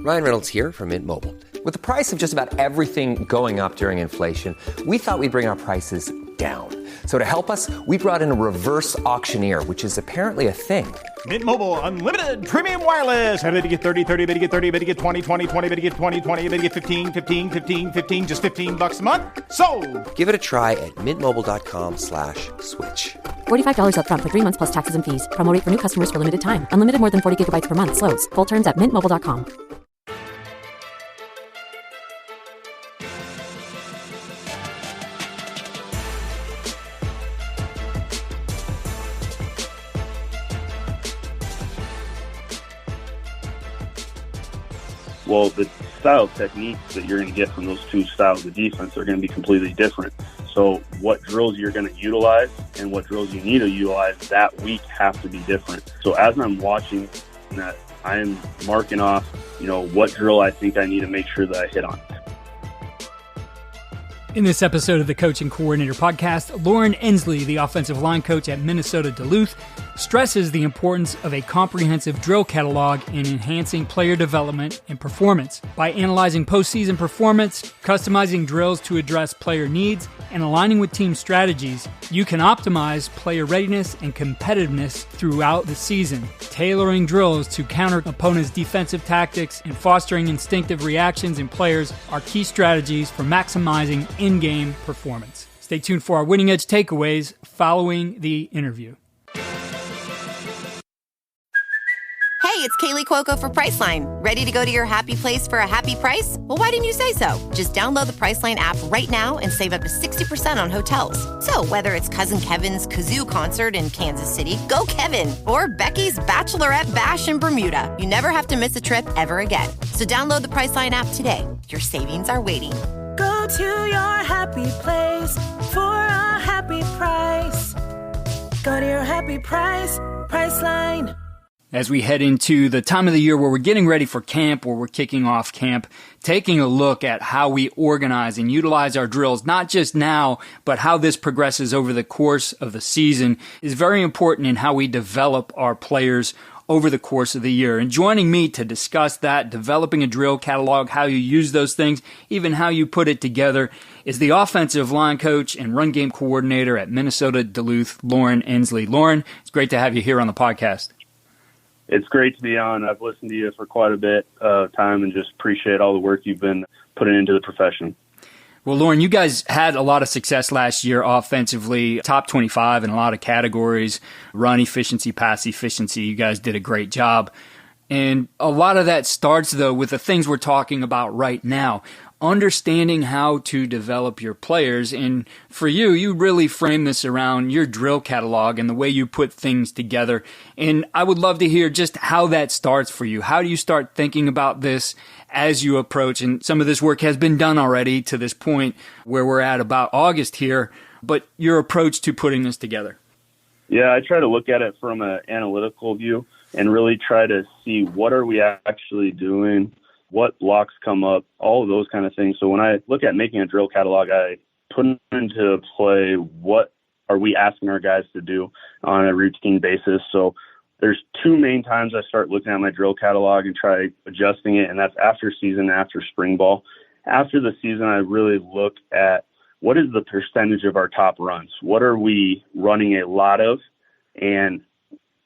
Ryan Reynolds here from Mint Mobile. With the price of just about everything going up during inflation, we thought we'd bring our prices down. So to help us, we brought in a reverse auctioneer, which is apparently a thing. Mint Mobile Unlimited Premium Wireless. How to get 30, 30, how to get 30, how to get 20, 20, 20, how to get 20, 20, how to get 15, 15, 15, 15, just $15 a month? Sold! Give it a try at mintmobile.com/switch. $45 up front for 3 months plus taxes and fees. Promo rate for new customers for limited time. Unlimited more than 40 gigabytes per month. Slows full terms at mintmobile.com. Well, the style techniques that you're going to get from those two styles of defense are going to be completely different. So what drills you're going to utilize and what drills you need to utilize that week have to be different. So as I'm watching that, I am marking off, what drill I think I need to make sure that I hit on. In this episode of the Coaching Coordinator Podcast, Loren Endsley, the offensive line coach at Minnesota Duluth, stresses the importance of a comprehensive drill catalog in enhancing player development and performance. By analyzing postseason performance, customizing drills to address player needs, and aligning with team strategies, you can optimize player readiness and competitiveness throughout the season. Tailoring drills to counter opponents' defensive tactics and fostering instinctive reactions in players are key strategies for maximizing in-game performance. Stay tuned for our Winning Edge takeaways following the interview. Hey, it's Kaylee Cuoco for Priceline. Ready to go to your happy place for a happy price? Well, why didn't you say so? Just download the Priceline app right now and save up to 60% on hotels. So whether it's Cousin Kevin's Kazoo Concert in Kansas City, go Kevin, or Becky's Bachelorette Bash in Bermuda, you never have to miss a trip ever again. So download the Priceline app today. Your savings are waiting. Go to your happy place for a happy price. Go to your happy price, Priceline. As we head into the time of the year where we're getting ready for camp, where we're kicking off camp, taking a look at how we organize and utilize our drills, not just now, but how this progresses over the course of the season, is very important in how we develop our players over the course of the year. And joining me to discuss that, developing a drill catalog, how you use those things, even how you put it together, is the offensive line coach and run game coordinator at Minnesota Duluth, Loren Endsley. Loren, it's great to have you here on the podcast. It's great to be on. I've listened to you for quite a bit of time and just appreciate all the work you've been putting into the profession. Well, Loren, you guys had a lot of success last year offensively, top 25 in a lot of categories, run efficiency, pass efficiency. You guys did a great job. And a lot of that starts, though, with the things we're talking about right now. Understanding how to develop your players. And for you, you really frame this around your drill catalog and the way you put things together. And I would love to hear just how that starts for you. How do you start thinking about this as you approach? And some of this work has been done already to this point where we're at about August here, but your approach to putting this together. Yeah, I try to look at it from an analytical view and really try to see what are we actually doing, what blocks come up, all of those kind of things. So when I look at making a drill catalog, I put into play what are we asking our guys to do on a routine basis. So there's two main times I start looking at my drill catalog and try adjusting it, and that's after season, after spring ball. After the season, I really look at what is the percentage of our top runs? What are we running a lot of? And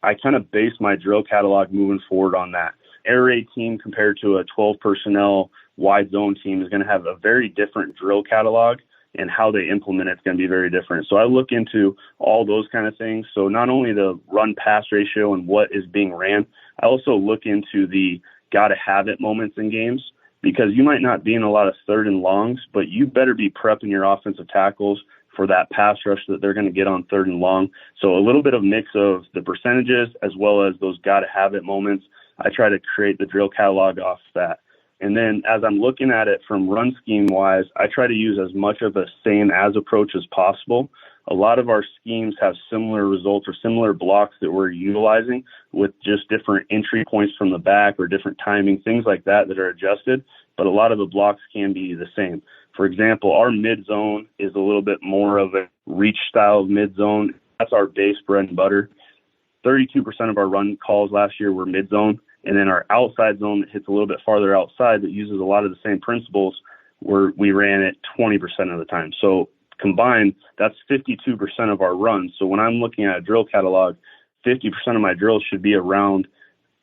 I kind of base my drill catalog moving forward on that. Air raid team compared to a 12 personnel wide zone team is going to have a very different drill catalog, and how they implement it's going to be very different. So I look into all those kind of things. So not only the run pass ratio and what is being ran, I also look into the gotta have it moments in games, because you might not be in a lot of third and longs, but you better be prepping your offensive tackles for that pass rush that they're going to get on third and long. So a little bit of mix of the percentages as well as those gotta have it moments. I try to create the drill catalog off that. And then as I'm looking at it from run scheme wise, I try to use as much of a same as approach as possible. A lot of our schemes have similar results or similar blocks that we're utilizing with just different entry points from the back or different timing, things like that that are adjusted. But a lot of the blocks can be the same. For example, our mid zone is a little bit more of a reach style mid zone. That's our base bread and butter. 32% of our run calls last year were mid zone, And then our outside zone that hits a little bit farther outside that uses a lot of the same principles, we ran it 20% of the time. So combined, that's 52% of our runs. So when I'm looking at a drill catalog, 50% of my drills should be around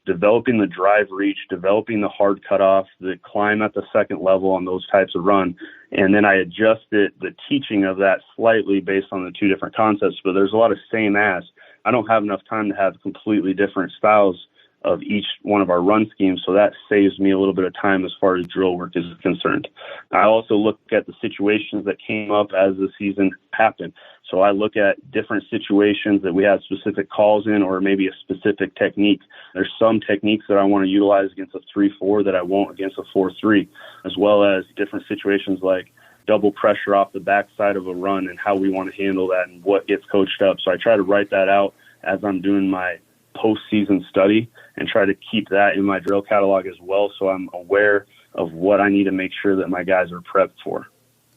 developing the drive reach, developing the hard cutoff, the climb at the second level on those types of run. And then I adjusted the teaching of that slightly based on the two different concepts, but there's a lot of same as. I don't have enough time to have completely different styles of each one of our run schemes, so that saves me a little bit of time as far as drill work is concerned. I also look at the situations that came up as the season happened. So I look at different situations that we have specific calls in, or maybe a specific technique. There's some techniques that I want to utilize against a 3-4 that I won't against a 4-3, as well as different situations like double pressure off the backside of a run and how we want to handle that and what gets coached up. So I try to write that out as I'm doing my postseason study and try to keep that in my drill catalog as well, so I'm aware of what I need to make sure that my guys are prepped for.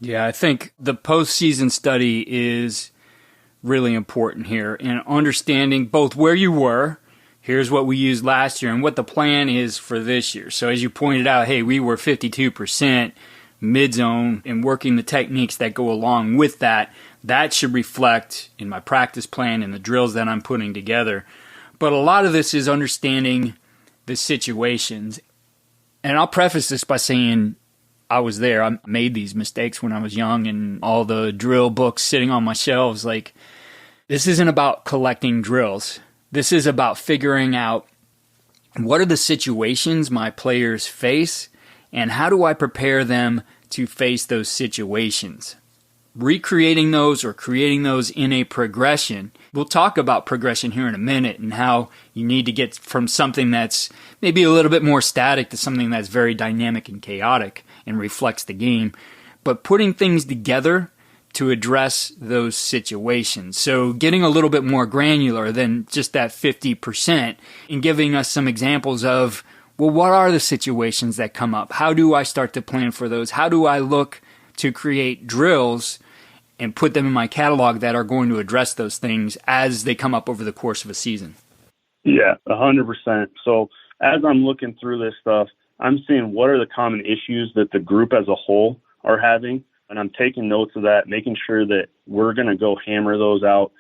Yeah, I think the postseason study is really important here in understanding both where you were, here's what we used last year, and what the plan is for this year. So as you pointed out, hey, we were 52% mid-zone, and working the techniques that go along with that, that should reflect in my practice plan and the drills that I'm putting together. But a lot of this is understanding the situations. And I'll preface this by saying I was there. I made these mistakes when I was young, and all the drill books sitting on my shelves. Like, this isn't about collecting drills. This is about figuring out what are the situations my players face and how do I prepare them to face those situations. Recreating those or creating those in a progression. We'll talk about progression here in a minute and how you need to get from something that's maybe a little bit more static to something that's very dynamic and chaotic and reflects the game. But putting things together to address those situations. So getting a little bit more granular than just that 50% and giving us some examples of, well, what are the situations that come up? How do I start to plan for those? How do I look to create drills and put them in my catalog that are going to address those things as they come up over the course of a season? Yeah, 100%. So as I'm looking through this stuff, I'm seeing what are the common issues that the group as a whole are having, and I'm taking notes of that, making sure that we're going to go hammer those out,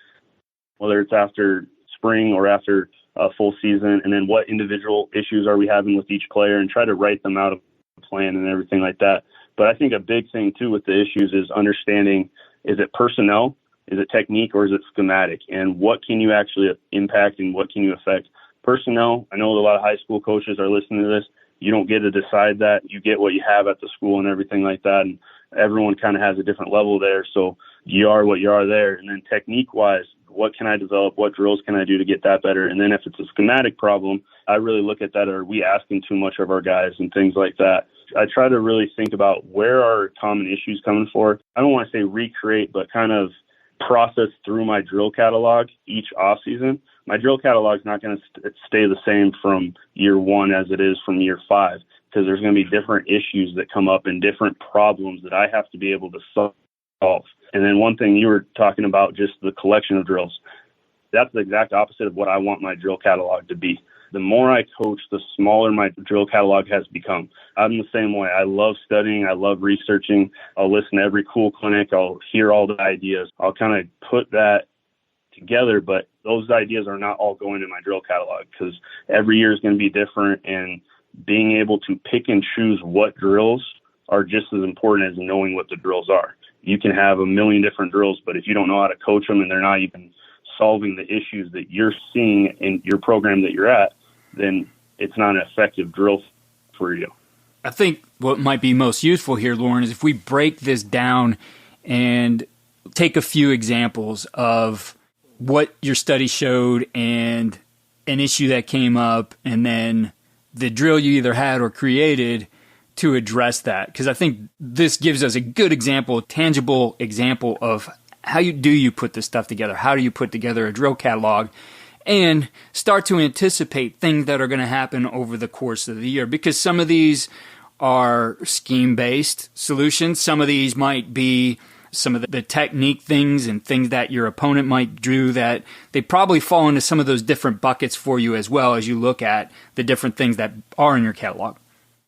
whether it's after spring or after a full season, and then what individual issues are we having with each player, and try to write them out of a plan and everything like that. But I think a big thing, too, with the issues is understanding, is it personnel, is it technique, or is it schematic? And what can you actually impact and what can you affect? Personnel, I know a lot of high school coaches are listening to this. You don't get to decide that. You get what you have at the school and everything like that. And everyone kind of has a different level there. So you are what you are there. And then technique-wise, what can I develop? What drills can I do to get that better? And then if it's a schematic problem, I really look at that. Are we asking too much of our guys and things like that? I try to really think about where are common issues coming for. I don't want to say recreate, but kind of process through my drill catalog each off season. My drill catalog is not going to stay the same from year one as it is from year 5, because there's going to be different issues that come up and different problems that I have to be able to solve. And then one thing you were talking about, just the collection of drills. That's the exact opposite of what I want my drill catalog to be. The more I coach, the smaller my drill catalog has become. I'm the same way. I love studying. I love researching. I'll listen to every cool clinic. I'll hear all the ideas. I'll kind of put that together, but those ideas are not all going in my drill catalog, because every year is going to be different, and being able to pick and choose what drills are just as important as knowing what the drills are. You can have a million different drills, but if you don't know how to coach them and they're not even solving the issues that you're seeing in your program that you're at, then it's not an effective drill for you. I think what might be most useful here, Loren, is if we break this down and take a few examples of what your study showed and an issue that came up, and then the drill you either had or created to address that. Because I think this gives us a good example, a tangible example of how you put this stuff together. How do you put together a drill catalog and start to anticipate things that are going to happen over the course of the year? Because some of these are scheme-based solutions. Some of these might be some of the technique things and things that your opponent might do, that they probably fall into some of those different buckets for you as well as you look at the different things that are in your catalog?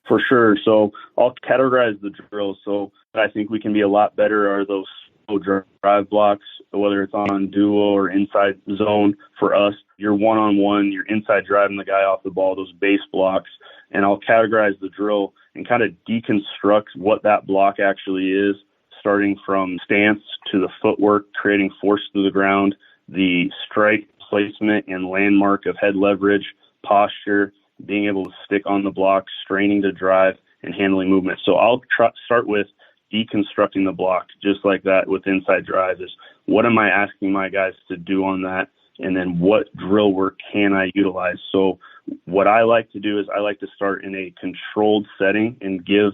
For sure. So I'll categorize the drills. So I think we can be a lot better are those slow drive blocks, whether it's on duo or inside zone. For us, you're one-on-one, you're inside driving the guy off the ball, those base blocks. And I'll categorize the drill and kind of deconstruct what that block actually is, starting from stance to the footwork, creating force through the ground, the strike placement and landmark of head leverage, posture, being able to stick on the block, straining to drive, and handling movement. So I'll start with deconstructing the block, just like that with inside drive, is what am I asking my guys to do on that? And then what drill work can I utilize? So what I like to do is I like to start in a controlled setting and give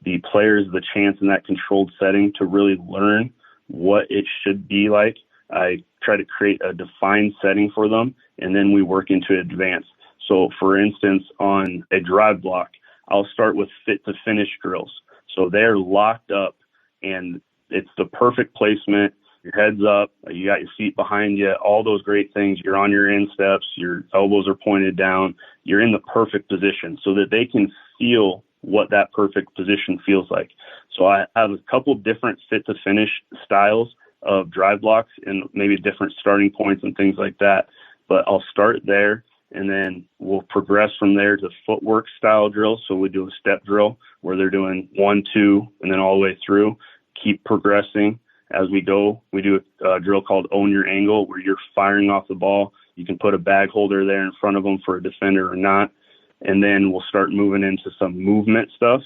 the players the chance in that controlled setting to really learn what it should be like. I try to create a defined setting for them, and then we work into advance. So for instance, on a drive block, I'll start with fit to finish drills. So they're locked up and it's the perfect placement. Your head's up, you got your feet behind you, all those great things. You're on your insteps, your elbows are pointed down. You're in the perfect position so that they can feel what that perfect position feels like. So I have a couple different fit to finish styles of drive blocks and maybe different starting points and things like that. But I'll start there and then we'll progress from there to footwork style drills. So we do a step drill where they're doing 1, 2, and then all the way through. Keep progressing as we go. We do a drill called Own Your Angle, where you're firing off the ball. You can put a bag holder there in front of them for a defender or not. And then we'll start moving into some movement stuff.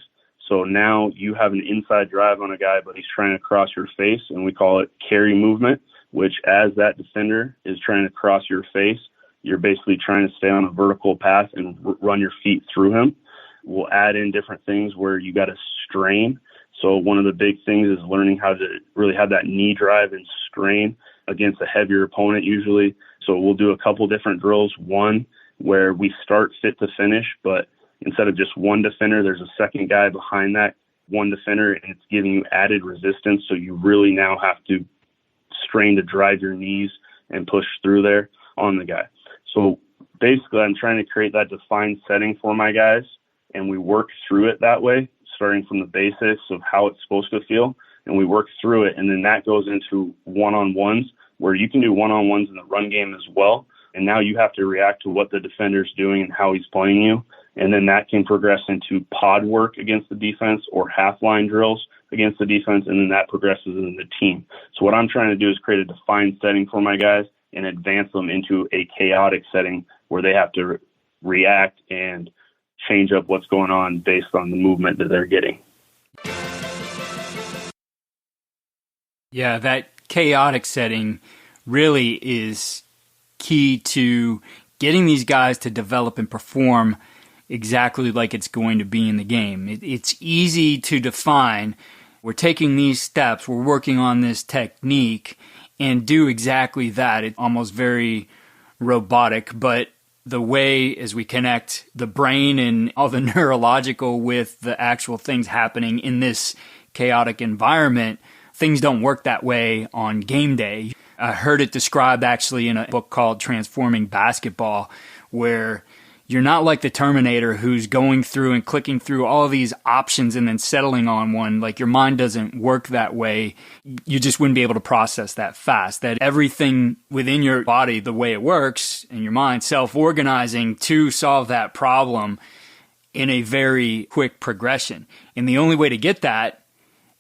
So now you have an inside drive on a guy, but he's trying to cross your face, and we call it carry movement, which as that defender is trying to cross your face, you're basically trying to stay on a vertical path and run your feet through him. We'll add in different things where you got to strain. So one of the big things is learning how to really have that knee drive and strain against a heavier opponent usually. So we'll do a couple different drills. One where we start fit to finish, but instead of just one defender, there's a second guy behind that one defender, and it's giving you added resistance. So you really now have to strain to drive your knees and push through there on the guy. So basically I'm trying to create that defined setting for my guys, and we work through it that way, starting from the basics of how it's supposed to feel, and we work through it. And then that goes into one-on-ones, where you can do one-on-ones in the run game as well. And now you have to react to what the defender's doing and how he's playing you. And then that can progress into pod work against the defense or half-line drills against the defense, and then that progresses into the team. So what I'm trying to do is create a defined setting for my guys and advance them into a chaotic setting where they have to react and change up what's going on based on the movement that they're getting. Yeah, that chaotic setting really is key to getting these guys to develop and perform exactly like it's going to be in the game. It's easy to define. We're taking these steps, we're working on this technique, and do exactly that. It's almost very robotic, but the way as we connect the brain and all the neurological with the actual things happening in this chaotic environment, things don't work that way on game day. I heard it described actually in a book called Transforming Basketball, where you're not like the Terminator who's going through and clicking through all of these options and then settling on one. Like, your mind doesn't work that way. You just wouldn't be able to process that fast. That everything within your body, the way it works, and your mind self-organizing to solve that problem in a very quick progression. And the only way to get that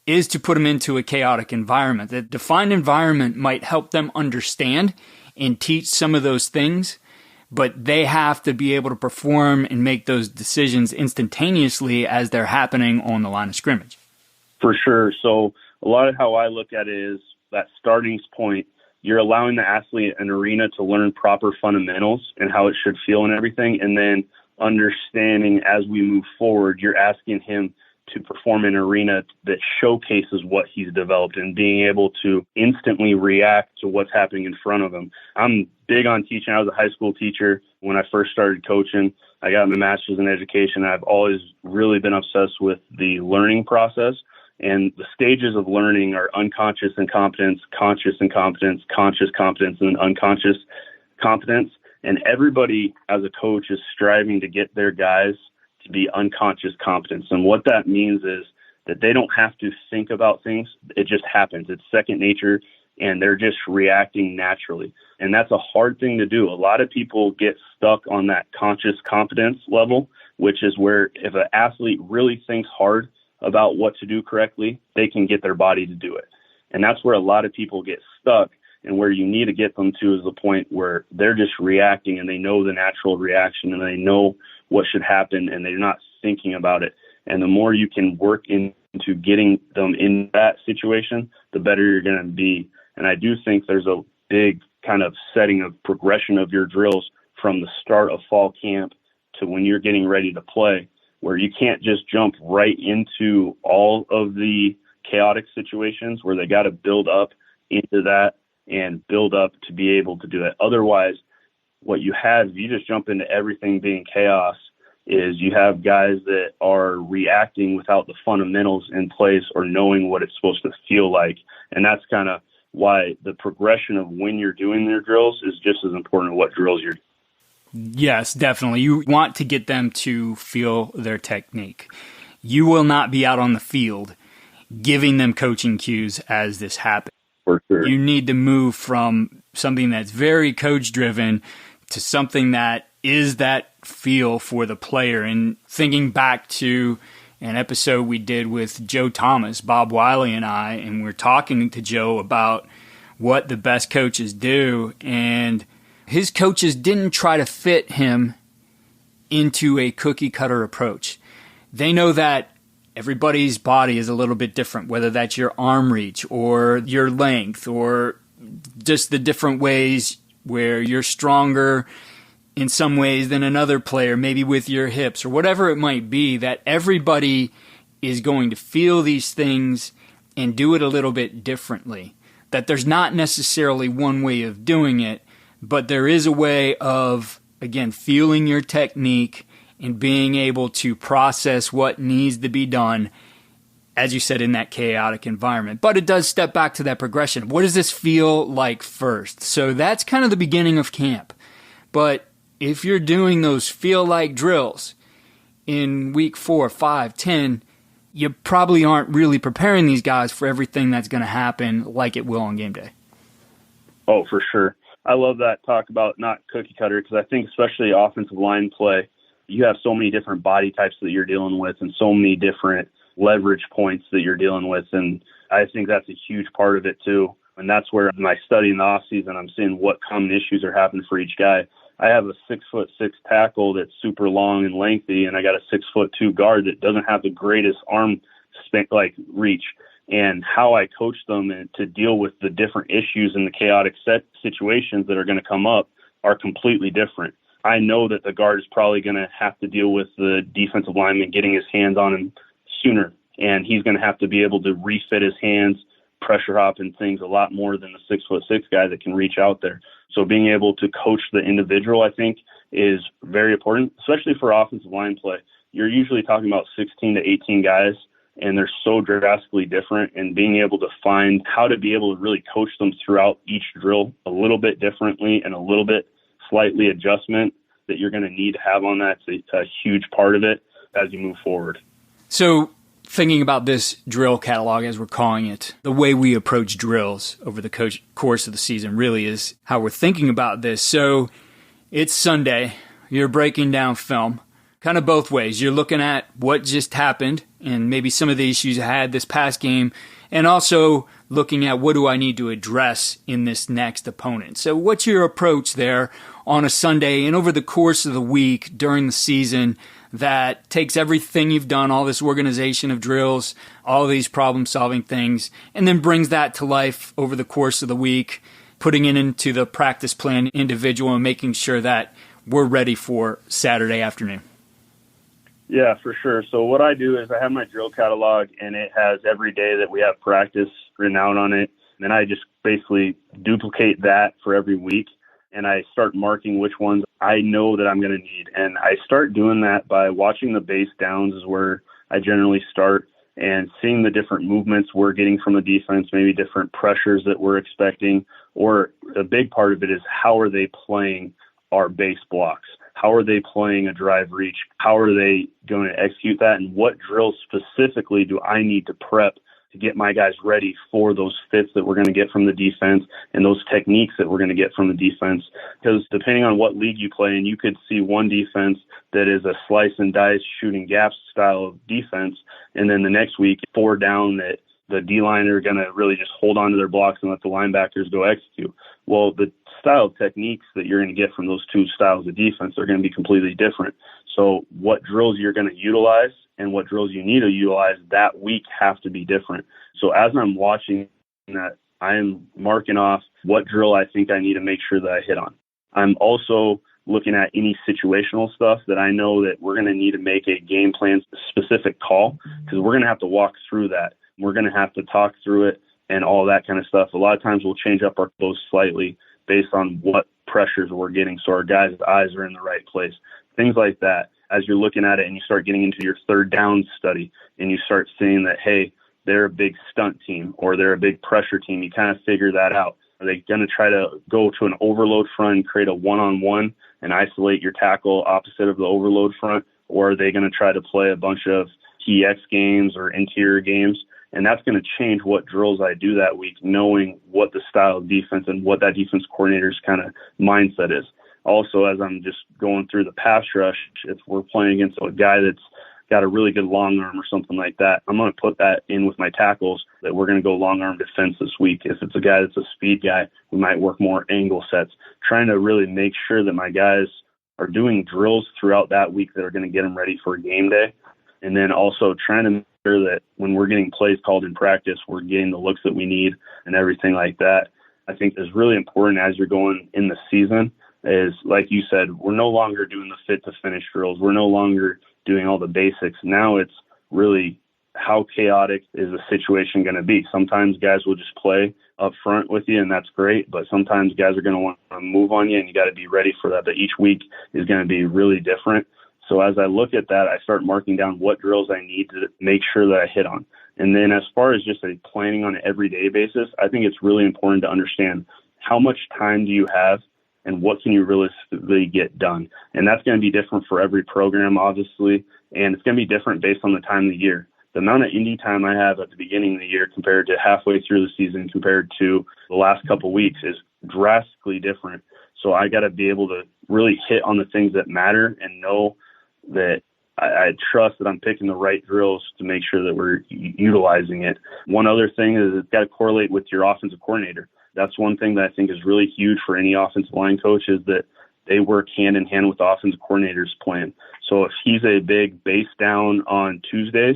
is to put them into a chaotic environment. The defined environment might help them understand and teach some of those things, but they have to be able to perform and make those decisions instantaneously as they're happening on the line of scrimmage. For sure. So a lot of how I look at it is that starting point, you're allowing the athlete an arena to learn proper fundamentals and how it should feel and everything. And then understanding as we move forward, you're asking him to perform in an arena that showcases what he's developed and being able to instantly react to what's happening in front of him. I'm big on teaching. I was a high school teacher when I first started coaching. I got my master's in education. I've always really been obsessed with the learning process And the stages of learning are unconscious incompetence, conscious incompetence, conscious competence, and unconscious competence. And everybody as a coach is striving to get their guys to be unconscious competence. And what that means is that they don't have to think about things. It just happens. It's second nature, and they're just reacting naturally. And that's a hard thing to do. A lot of people get stuck on that conscious competence level, which is where if an athlete really thinks hard about what to do correctly, they can get their body to do it. And that's where a lot of people get stuck. And where you need to get them to is the point where they're just reacting and they know the natural reaction and they know what should happen and they're not thinking about it. And the more you can work into getting them in that situation, the better you're going to be. And I do think there's a big kind of setting of progression of your drills from the start of fall camp to when you're getting ready to play, where you can't just jump right into all of the chaotic situations where they got to build up into that and build up to be able to do that. Otherwise, what you have, if you just jump into everything being chaos, is you have guys that are reacting without the fundamentals in place or knowing what it's supposed to feel like. And that's kind of why the progression of when you're doing their drills is just as important as what drills you're doing. Yes, definitely. You want to get them to feel their technique. You will not be out on the field giving them coaching cues as this happens. For sure. You need to move from something that's very coach-driven to something that is that feel for the player. And thinking back to an episode we did with Joe Thomas, Bob Wiley and I, and we're talking to Joe about what the best coaches do, and his coaches didn't try to fit him into a cookie-cutter approach. They know that everybody's body is a little bit different, whether that's your arm reach or your length or just the different ways where you're stronger in some ways than another player, maybe with your hips or whatever it might be, that everybody is going to feel these things and do it a little bit differently. That there's not necessarily one way of doing it, but there is a way of, again, feeling your technique and being able to process what needs to be done, as you said, in that chaotic environment. But it does step back to that progression. What does this feel like first? So that's kind of the beginning of camp. But if you're doing those feel-like drills in week 4, 5, 10, you probably aren't really preparing these guys for everything that's going to happen like it will on game day. Oh, for sure. I love that talk about not cookie cutter, because I think especially offensive line play, you have so many different body types that you're dealing with and so many different leverage points that you're dealing with. And I think that's a huge part of it too. And that's where in my study in the off season, I'm seeing what common issues are happening for each guy. I have a 6'6" tackle that's super long and lengthy, and I got a 6'2" guard that doesn't have the greatest arm reach. And how I coach them and to deal with the different issues and the chaotic set situations that are going to come up are completely different. I know that the guard is probably going to have to deal with the defensive lineman getting his hands on him sooner, and he's going to have to be able to refit his hands, pressure hop and things a lot more than the 6'6" guy that can reach out there. So being able to coach the individual, I think, is very important, especially for offensive line play. You're usually talking about 16 to 18 guys, and they're so drastically different, and being able to find how to be able to really coach them throughout each drill a little bit differently and a little bit slightly adjustment that you're going to need to have on that's a huge part of it as you move forward. So thinking about this drill catalog, as we're calling it, the way we approach drills over the course of the season really is how we're thinking about this. So it's Sunday, you're breaking down film, kind of both ways. You're looking at what just happened and maybe some of the issues I had this past game, and also looking at what do I need to address in this next opponent. So what's your approach there on a Sunday and over the course of the week during the season that takes everything you've done, all this organization of drills, all these problem-solving things, and then brings that to life over the course of the week, putting it into the practice plan individual and making sure that we're ready for Saturday afternoon? Yeah, for sure. So what I do is I have my drill catalog, and it has every day that we have practice written out on it. And I just basically duplicate that for every week, and I start marking which ones I know that I'm going to need. And I start doing that by watching the base downs is where I generally start. and seeing the different movements we're getting from the defense, maybe different pressures that we're expecting, or a big part of it is how are they playing our base blocks? How are they playing a drive reach? How are they going to execute that? And what drills specifically do I need to prep to get my guys ready for those fits that we're going to get from the defense and those techniques that we're going to get from the defense? Because depending on what league you play in, you could see one defense that is a slice and dice shooting gaps style of defense, and then the next week 4 down that the D-line are going to really just hold on to their blocks and let the linebackers go execute. Well, the style of techniques that you're going to get from those two styles of defense are going to be completely different. So what drills you're going to utilize and what drills you need to utilize that week have to be different. So as I'm watching that, I'm marking off what drill I think I need to make sure that I hit on. I'm also looking at any situational stuff that I know that we're going to need to make a game plan specific call, because we're going to have to walk through that. We're going to have to talk through it and all that kind of stuff. A lot of times we'll change up our clothes slightly based on what pressures we're getting, so our guys' eyes are in the right place. Things like that. As you're looking at it and you start getting into your third down study and you start seeing that, hey, they're a big stunt team or they're a big pressure team, you kind of figure that out. Are they going to try to go to an overload front and create a one-on-one and isolate your tackle opposite of the overload front? Or are they going to try to play a bunch of TX games or interior games? And that's going to change what drills I do that week, knowing what the style of defense and what that defense coordinator's kind of mindset is. Also, as I'm just going through the pass rush, if we're playing against a guy that's got a really good long arm or something like that, I'm going to put that in with my tackles that we're going to go long arm defense this week. If it's a guy that's a speed guy, we might work more angle sets, trying to really make sure that my guys are doing drills throughout that week that are going to get them ready for game day. And then also trying to make sure that when we're getting plays called in practice, we're getting the looks that we need and everything like that. I think is really important as you're going in the season is, like you said, we're no longer doing the fit to finish drills. We're no longer doing all the basics. Now it's really how chaotic is the situation going to be. Sometimes guys will just play up front with you, and that's great. But sometimes guys are going to want to move on you, and you got to be ready for that. But each week is going to be really different. So as I look at that, I start marking down what drills I need to make sure that I hit on. And then as far as just planning on an everyday basis, I think it's really important to understand how much time do you have and what can you realistically get done. And that's going to be different for every program, obviously, and it's going to be different based on the time of the year. The amount of indie time I have at the beginning of the year compared to halfway through the season compared to the last couple of weeks is drastically different. So I got to be able to really hit on the things that matter and know that I trust that I'm picking the right drills to make sure that we're utilizing it. One other thing is it's got to correlate with your offensive coordinator. That's one thing that I think is really huge for any offensive line coach is that they work hand in hand with the offensive coordinator's plan. So if he's a big base down on Tuesdays,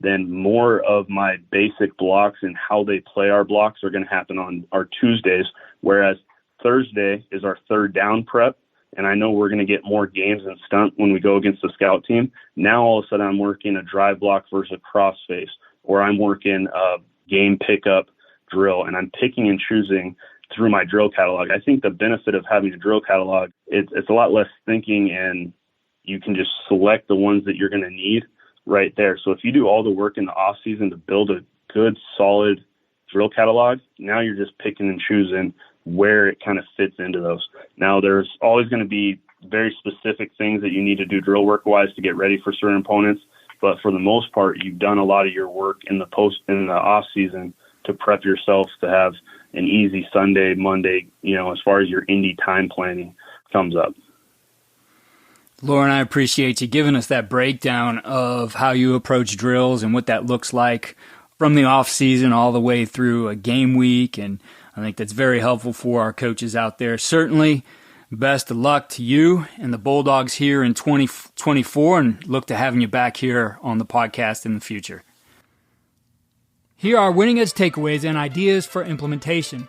then more of my basic blocks and how they play our blocks are going to happen on our Tuesdays, whereas Thursday is our third down prep. And I know we're going to get more games in stunt when we go against the scout team. Now all of a sudden I'm working a drive block versus a cross face, or I'm working a game pickup drill, and I'm picking and choosing through my drill catalog. I think the benefit of having a drill catalog, it's a lot less thinking, and you can just select the ones that you're going to need right there. So if you do all the work in the off season to build a good, solid drill catalog, now you're just picking and choosing where it kind of fits into those. Now there's always going to be very specific things that you need to do drill work wise to get ready for certain opponents. But for the most part, you've done a lot of your work in the off season to prep yourself to have an easy Sunday, Monday, as far as your indie time planning comes up. Loren, I appreciate you giving us that breakdown of how you approach drills and what that looks like from the off season all the way through a game week. And I think that's very helpful for our coaches out there. Certainly, best of luck to you and the Bulldogs here in 2024, and look to having you back here on the podcast in the future. Here are winning edge takeaways and ideas for implementation.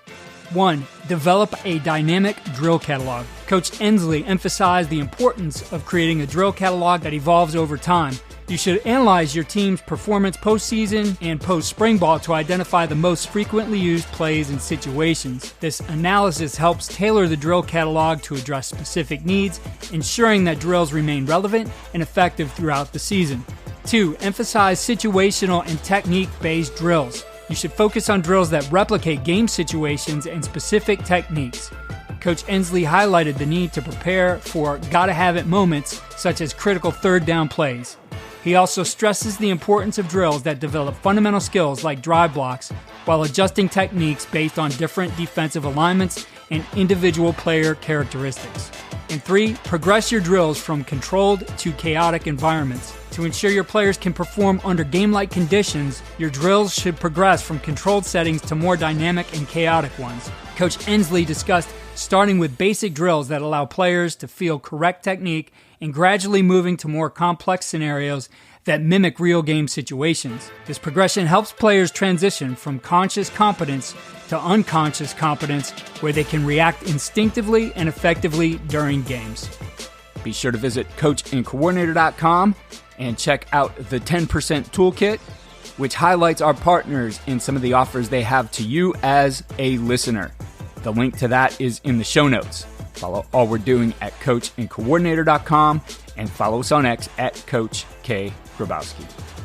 1. Develop a dynamic drill catalog. Coach Endsley emphasized the importance of creating a drill catalog that evolves over time. You should analyze your team's performance postseason and post-spring ball to identify the most frequently used plays and situations. This analysis helps tailor the drill catalog to address specific needs, ensuring that drills remain relevant and effective throughout the season. 2, emphasize situational and technique-based drills. You should focus on drills that replicate game situations and specific techniques. Coach Endsley highlighted the need to prepare for gotta-have-it moments, such as critical third down plays. He also stresses the importance of drills that develop fundamental skills like drive blocks, while adjusting techniques based on different defensive alignments and individual player characteristics. And 3, progress your drills from controlled to chaotic environments. To ensure your players can perform under game-like conditions, your drills should progress from controlled settings to more dynamic and chaotic ones. Coach Endsley discussed starting with basic drills that allow players to feel correct technique and gradually moving to more complex scenarios that mimic real game situations. This progression helps players transition from conscious competence to unconscious competence, where they can react instinctively and effectively during games. Be sure to visit coachandcoordinator.com and check out the 10% Toolkit, which highlights our partners and some of the offers they have to you as a listener. The link to that is in the show notes. Follow all we're doing at coachandcoordinator.com and follow us on X at Coach K. Grabowski.